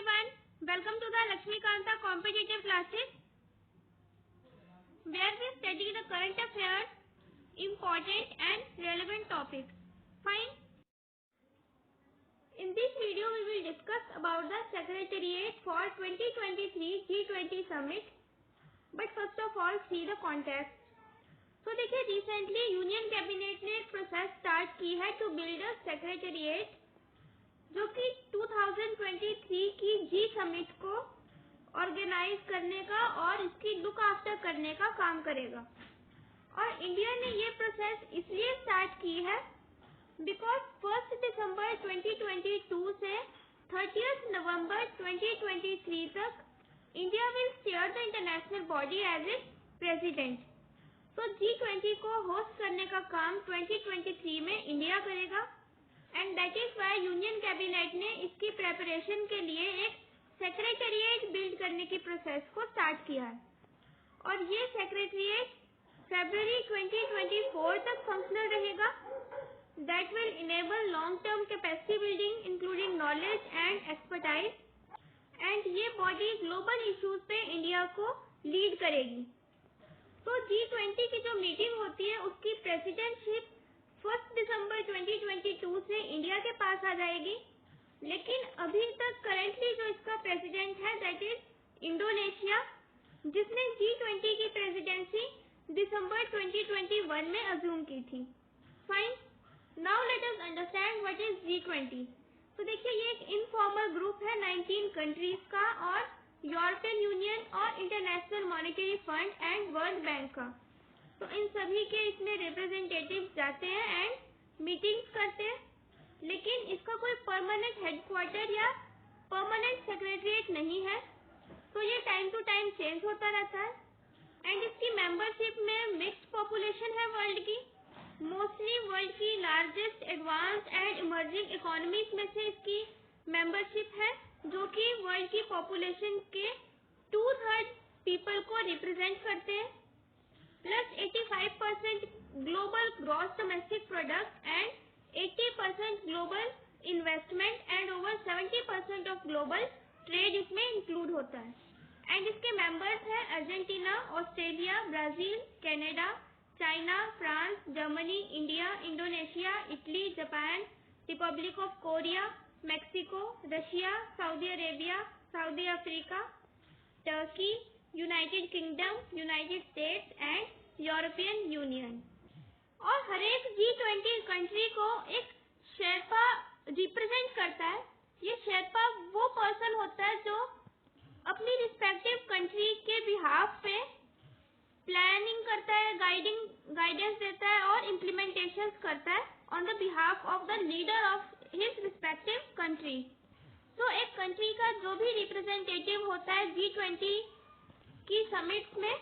everyone, welcome to the Lakshmikanta competitive classes where we study the current affairs, important and relevant topics. Fine. In this video we will discuss about the Secretariat for 2023 G20 Summit. But first of all see the context. तो देखिए recently union cabinet ने एक process start की है to build a secretariat जो कि 2023 की जी summit को ऑर्गेनाइज करने का और इसकी लुक आफ्टर करने का काम करेगा। और इंडिया ने ये प्रोसेस इसलिए स्टार्ट की है बिकॉज 1 दिसंबर 2022 से 30 नवंबर 2023 तक India will chair the international body as a president. तो G20 को होस्ट करने का काम 2023 में इंडिया करेगा and that is why union cabinet ने इसकी प्रेपरेशन के लिए एक सेक्रेटेरिएट बिल्ड करने की प्रोसेस को स्टार्ट किया है। और ये सेक्रेटेरिएट फरवरी 2024 तक फंक्शनल रहेगा। That will enable long term capacity building including knowledge and expertise and ये बॉडी ग्लोबल इश्यूज पे इंडिया को लीड करेगी। तो G20 की जो मीटिंग होती है उसकी प्रेसिडेंटशिप 1 दिसंबर 2022 से इंडिया के पास आ जाएगी, लेकिन अभी तक करेंटली जो इसका प्रेसिडेंट है दैट इज इंडोनेशिया, जिसने G20 की प्रेसिडेंसी दिसंबर 2021 में अज्यूम की थी। Fine, now let us understand what is G20। तो देखिए ये एक इनफॉर्मल ग्रुप है 19 कंट्रीज का और यूरोपियन यूनियन और international monetary fund and world bank का। तो इन सभी के इसमें रिप्रेजेंटेटिव्स जाते हैं एंड मीटिंग्स करते हैं, लेकिन इसका कोई परमानेंट हेडक्वार्टर या परमानेंट सेक्रेटरीट नहीं है। तो ये टाइम टू टाइम चेंज होता रहता है एंड इसकी मेंबरशिप में मिक्स्ड पॉपुलेशन है वर्ल्ड की। मोस्टली वर्ल्ड की largest advance and emerging economies में से इसकी मेंबरशिप है जो कि वर्ल्ड की पॉपुलेशन के 2/3 पीपल को रिप्रेजेंट करते हैं, plus 85% global gross domestic product and 80% global investment and over 70% of global trade इसमें इंक्लूड होता है। एंड इसके मेंबर्स हैं Argentina, Australia, Brazil, Canada, China, France, Germany, India, Indonesia, Italy, Japan, Republic of Korea, Mexico, Russia, Saudi Arabia, south Africa, Turkey, United kingdom, United states and European union. और हर एक G20 country को एक Sherpa represent करता है। ये शेरपा वो person होता है जो अपनी रिस्पेक्टिव कंट्री के बिहाफ पे प्लानिंग करता है, गाइडेंस देता है और इम्प्लीमेंटेशन करता है on the behalf of the leader of his respective country. तो एक कंट्री का जो भी रिप्रेजेंटेटिव होता है G20 की समिट में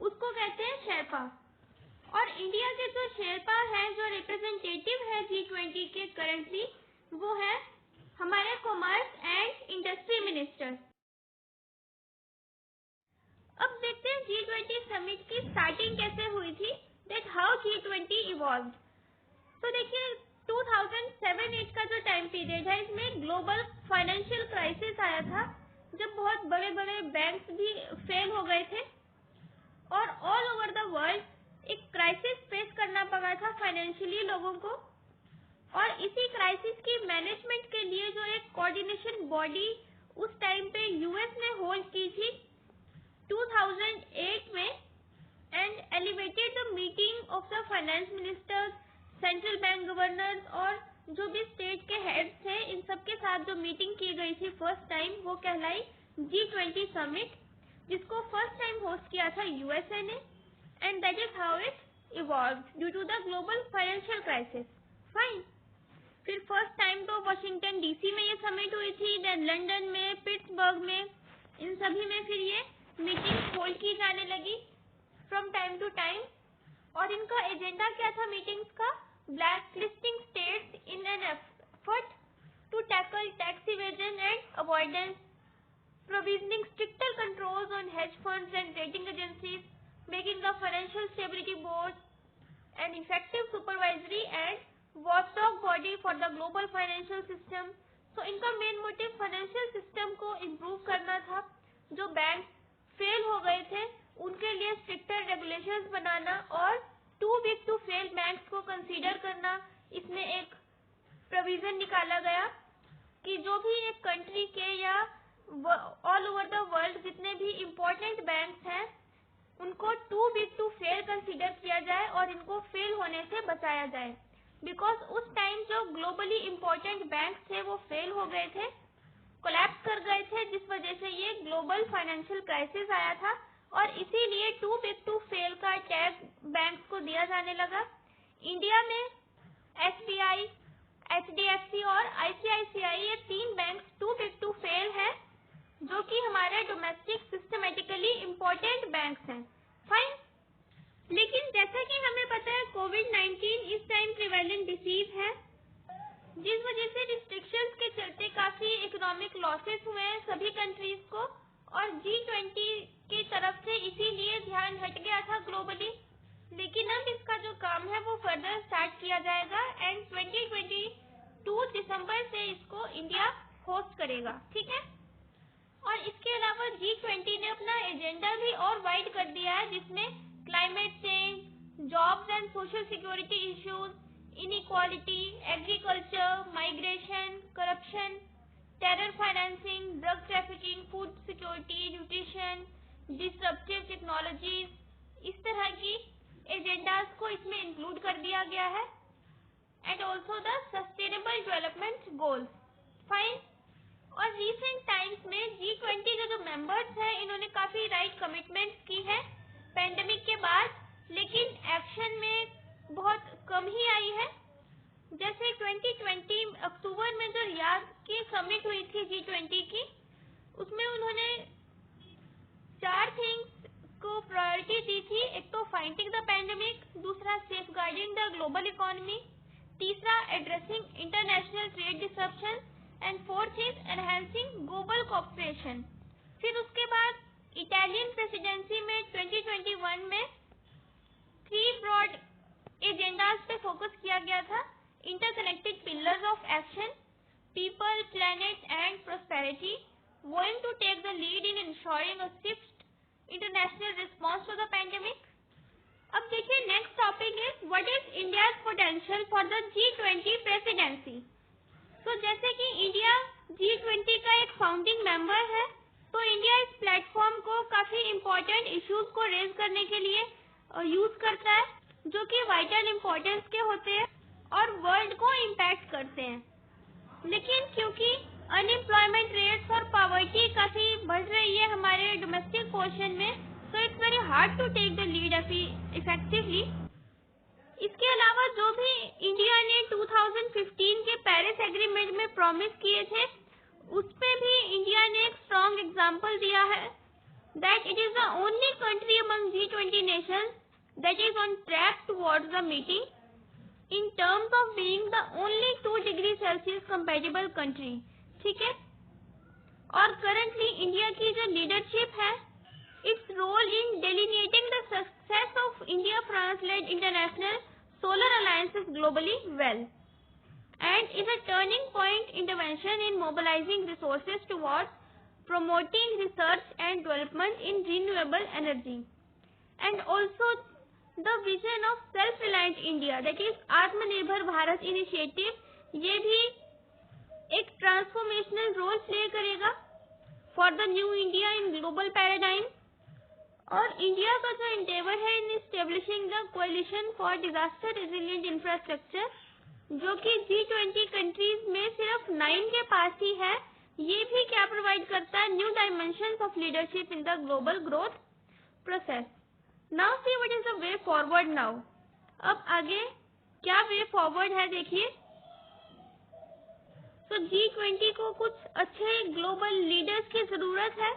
उसको कहते हैं शेरपा। और इंडिया के जो शेरपा है, जो रिप्रेजेंटेटिव है G20 के करेंटली, वो है हमारे कॉमर्स एंड इंडस्ट्री मिनिस्टर। अब देखते हैं G20 समिट की स्टार्टिंग कैसे हुई थी, दैट हाउ G20 इवॉल्व्ड। तो देखिए 2007-8 का जो टाइम पीरियड है इसमें ग्लोबल फाइनेंशियल क्राइसिस आया था जब बहुत बड़े बड़े बैंक्स भी फेल हो गए थे और ऑल ओवर द वर्ल्ड एक क्राइसिस फेस करना पड़ा था फाइनेंशियली लोगों को। और इसी क्राइसिस की मैनेजमेंट के लिए जो एक कोऑर्डिनेशन बॉडी उस टाइम पे यूएस ने होल्ड की थी 2008 में and elevated the meeting of the finance ministers, central bank governors और जो भी स्टेट के हेड थे, इन सबके साथ जो मीटिंग की गई थी फर्स्ट टाइम, वो कहलाई G20 समिट, जिसको फर्स्ट टाइम होस्ट किया था यूएसए ने and that is how it evolved due to the global financial crisis. Fine, फिर फर्स्ट टाइम तो वॉशिंगटन डीसी में ये समिट हुई थी, देन लंदन में, पिट्सबर्ग में, इन सभी में फिर ये मीटिंग होल्ड की जाने लगी फ्रॉम टाइम टू टाइम। और इनका एजेंडा क्या था मीटिंग्स का, black listing states in an effort to tackle tax evasion and avoidance, provisioning stricter controls on hedge funds and rating agencies, making the financial stability board an effective supervisory and watchdog body for the global financial system. तो इनका main motive financial system को improve करना था। जो bank fail हो गए थे उनके लिए स्ट्रिक्टर रेगुलेशंस बनाना और too big to fail banks को कंसीडर करना। इसमें एक प्रोविजन निकाला गया कि जो भी एक कंट्री के या ऑल ओवर द वर्ल्ड जितने भी इम्पोर्टेंट बैंक्स हैं उनको too big to fail consider किया जाए और इनको फेल होने से बचाया जाए। बिकॉज उस टाइम जो ग्लोबली इम्पोर्टेंट बैंक्स थे वो फेल हो गए थे, कोलैप्स कर गए थे, जिस वजह से ये ग्लोबल फाइनेंशियल क्राइसिस आया था और इसीलिए टू बिग टू फेल का टैग बैंक्स को दिया जाने लगा। इंडिया में SBI, HDFC और ICICI ये 3 banks too big to fail है जो कि हमारे डोमेस्टिक सिस्टमेटिकली इम्पोर्टेंट बैंक्स हैं। फाइन। लेकिन जैसा कि हमें पता है कोविड-19 इस टाइम प्रिवेलेंट डिसीज है, जिस वजह से रिस्ट्रिक्शंस के चलते काफी इकोनॉमिक लॉसेस हुए हैं सभी कंट्रीज को और G20 की तरफ से इसीलिए ध्यान हट गया था ग्लोबली। लेकिन अब इसका जो काम है वो फर्दर स्टार्ट किया जाएगा एंड 2022 दिसंबर से इसको इंडिया होस्ट करेगा। ठीक है। और इसके अलावा G20 ने अपना एजेंडा भी और वाइड कर दिया है जिसमें climate change, jobs and social security issues, inequality, agriculture, migration, corruption, terror financing, drug trafficking, food security, nutrition, disruptive technologies, इस तरह की एजेंडाज को इसमें इंक्लूड कर दिया गया है and also the sustainable development goals. Fine. और रिसेंट टाइम्स में G20 के जो मेंबर्स हैं इन्होंने काफी राइट कमिटमेंट्स की है पैंडेमिक के बाद, लेकिन एक्शन में बहुत कम ही आई है। जैसे 2020 अक्टूबर में जो रियाद की समिट हुई थी G20 की, उसमें उन्होंने 4 थिंग्स को प्रायोरिटी दी थी। एक तो फाइटिंग द पैंडेमिक, दूसरा सेफगार्डिंग द ग्लोबल इकोनॉमी, तीसरा addressing international trade disruption and fourth is enhancing global cooperation. फिर उसके बाद इटालियन प्रेसिडेंसी में 2021 में 3 ब्रॉड एजेंडाज पे फोकस किया गया था। Interconnected pillars of action, people, planet and prosperity, going to take the lead in ensuring a swift international response to the pandemic. अब देखिए next topic is what is India's potential for the G20 presidency. तो जैसे कि India G20 का एक founding member है, तो India इस प्लेटफॉर्म को काफी इम्पोर्टेंट इश्यूज को रेज करने के लिए यूज करता है जो कि वाइटल इम्पोर्टेंस के होते हैं और वर्ल्ड को इम्पैक्ट करते हैं। लेकिन क्योंकि अनएम्प्लॉयमेंट रेट्स और पॉवर्टी काफी बढ़ रही है हमारे डोमेस्टिक पोर्शन में, तो it's very hard to take the lead effectively. इसके अलावा जो भी इंडिया ने 2015 के पेरिस एग्रीमेंट में प्रॉमिस किए थे उस पे भी इंडिया ने एक स्ट्रॉन्ग एग्जांपल दिया है that it is the only country among G20 nations that is on track towards the meeting in terms of being the only 2 degree Celsius compatible country। ठीक है। और करंटली इंडिया की जो leadership है, its role in delineating the success of India-France-led international solar alliances globally well and is a turning point intervention in mobilizing resources towards promoting research and development in renewable energy and also the vision of self-reliant India, that is आत्मनिर्भर Bharat initiative, ये भी एक transformational role play करेगा for the new India in global paradigm. और India का जो endeavour है in establishing the coalition for disaster resilient infrastructure, जो कि G20 कंट्रीज में सिर्फ 9 के पास ही है, ये भी क्या प्रोवाइड करता है, new dimensions of leadership in the global growth process. Now see what is the way forward now. अब आगे क्या वे फॉरवर्ड है देखिए। तो G20 को कुछ अच्छे ग्लोबल लीडर्स की जरूरत है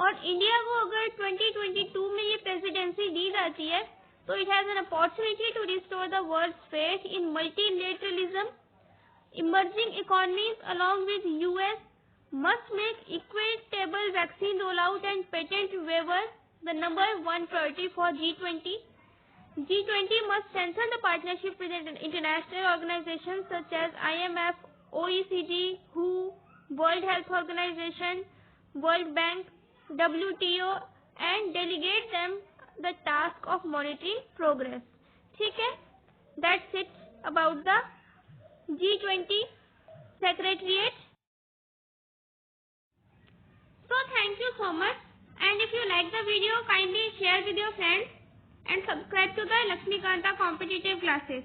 और इंडिया को अगर 2022 में ये प्रेसिडेंसी दी जाती है तो it has an opportunity to restore the world's faith in multilateralism. Emerging economies along with US must make equitable vaccine rollout and patent waiver the number 1 priority for G20. G20 must strengthen the partnership with international organizations such as IMF, OECD, WHO, World Health Organization, World Bank, WTO and delegate them the task of monitoring progress. ठीक है, that's it about the G20 Secretariat. So thank you so much, and if you like the video, kindly share with your friends and subscribe to the Lakshmikanta competitive classes.